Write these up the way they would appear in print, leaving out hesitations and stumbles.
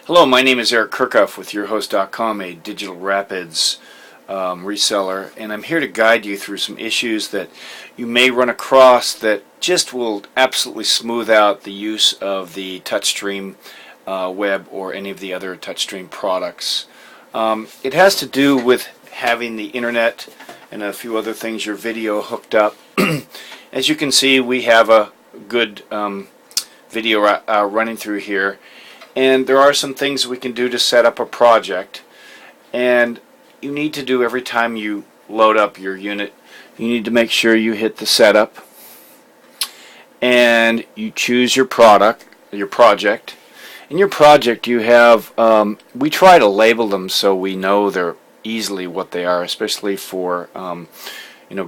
Hello, my name is Eric Kirchhoff with YourHost.com, a Digital Rapids reseller, and I'm here to guide you through some issues that you may run across that just will absolutely smooth out the use of the TouchStream Web or any of the other TouchStream products. It has to do with having the internet and a few other things, your video hooked up. As you can see, we have a good video running through here. And there are some things we can do to set up a project, and you need to do every time you load up your unit, you need to make sure you hit the setup and you choose your project. In your project you have, we try to label them so we know they're easily what they are, especially for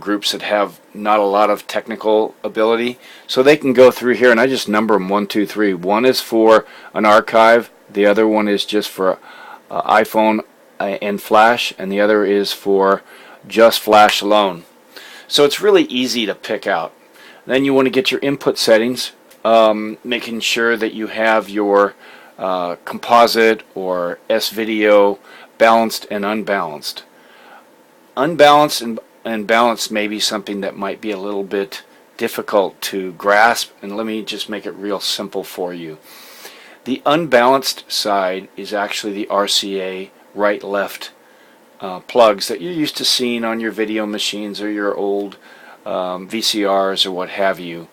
groups that have not a lot of technical ability, so they can go through here, and I just number them 1, 2, 3. One is for an archive, the other one is just for iPhone and Flash, and the other is for just Flash alone. So it's really easy to pick out. Then you want to get your input settings, making sure that you have your composite or S-video balanced and unbalanced. Unbalanced and balanced may be something that might be a little bit difficult to grasp, and let me just make it real simple for you. The unbalanced side is actually the RCA right-left plugs that you're used to seeing on your video machines or your old VCRs or what have you.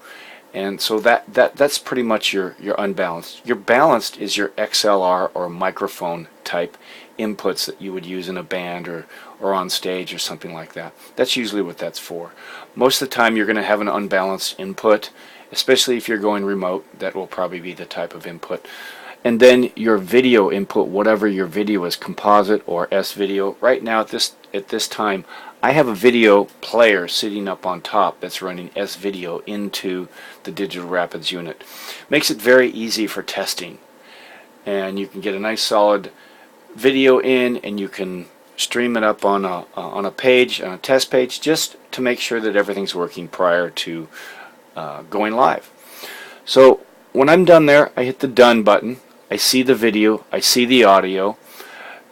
And so that's pretty much your unbalanced. Your balanced is your XLR or microphone type inputs that you would use in a band or on stage or something like that. That's usually what that's for. Most of the time you're going to have an unbalanced input, especially if you're going remote. That will probably be the type of input. And then your video input, whatever your video is, composite or S-video. Right now at this time I have a video player sitting up on top that's running S-video into the Digital Rapids unit. Makes it very easy for testing, and you can get a nice solid video in, and you can stream it up on a page, on a test page, just to make sure that everything's working prior to going live. So when I'm done there, I hit the done button. I see the video, I see the audio.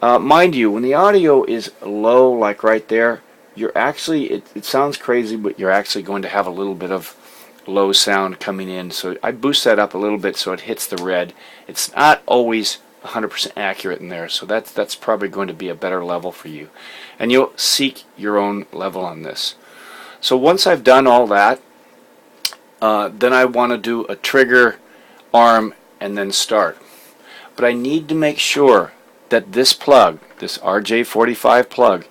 Mind you, when the audio is low, like right there, you're actually, it sounds crazy, but you're actually going to have a little bit of low sound coming in. So I boost that up a little bit so it hits the red. It's not always 100% accurate in there, so that's probably going to be a better level for you, and you'll seek your own level on this. So once I've done all that, then I want to do a trigger, arm, and then start. But I need to make sure that this plug, this RJ45 plug,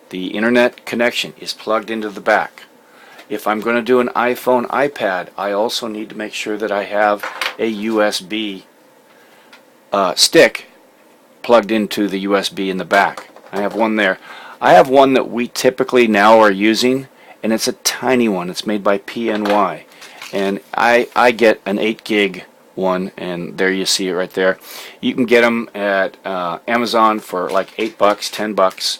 the internet connection, is plugged into the back. If I'm going to do an iPhone, iPad, I also need to make sure that I have a USB stick plugged into the USB in the back. I have one there. I have one that we typically now are using, and it's a tiny one. It's made by PNY, and I get an 8 gig one, and there you see it right there. You can get them at Amazon for like $8, $10,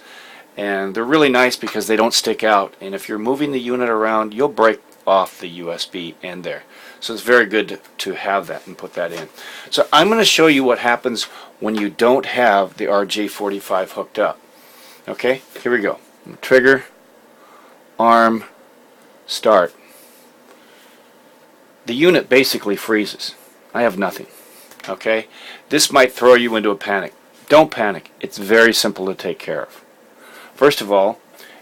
and they're really nice because they don't stick out, and if you're moving the unit around, you'll break off the USB end there. So it's very good to have that and put that in. So I'm going to show you what happens when you don't have the RJ45 hooked up. Okay, here we go. Trigger, arm, start. The unit basically freezes. I have nothing. Okay, this might throw you into a panic. Don't panic. It's very simple to take care of. First of all,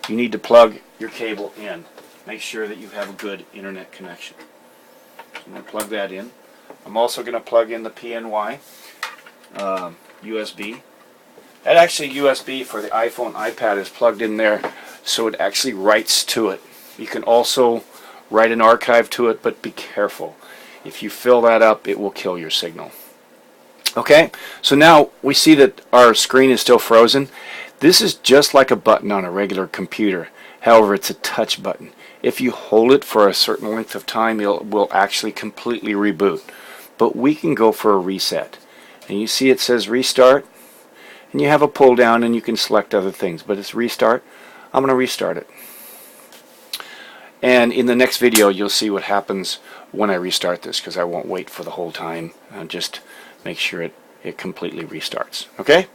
you need to plug your cable in. Make sure that you have a good internet connection. I'm going to plug that in. I'm also going to plug in the PNY USB. That actually USB for the iPhone, iPad is plugged in there, so it actually writes to it. You can also write an archive to it, but be careful. If you fill that up, it will kill your signal. Okay, so now we see that our screen is still frozen. This is just like a button on a regular computer. However, it's a touch button. If you hold it for a certain length of time, it will actually completely reboot. But we can go for a reset. And you see it says restart, and you have a pull down and you can select other things, but it's restart. I'm going to restart it. And in the next video you'll see what happens when I restart this, because I won't wait for the whole time. I'll just make sure it it completely restarts. Okay?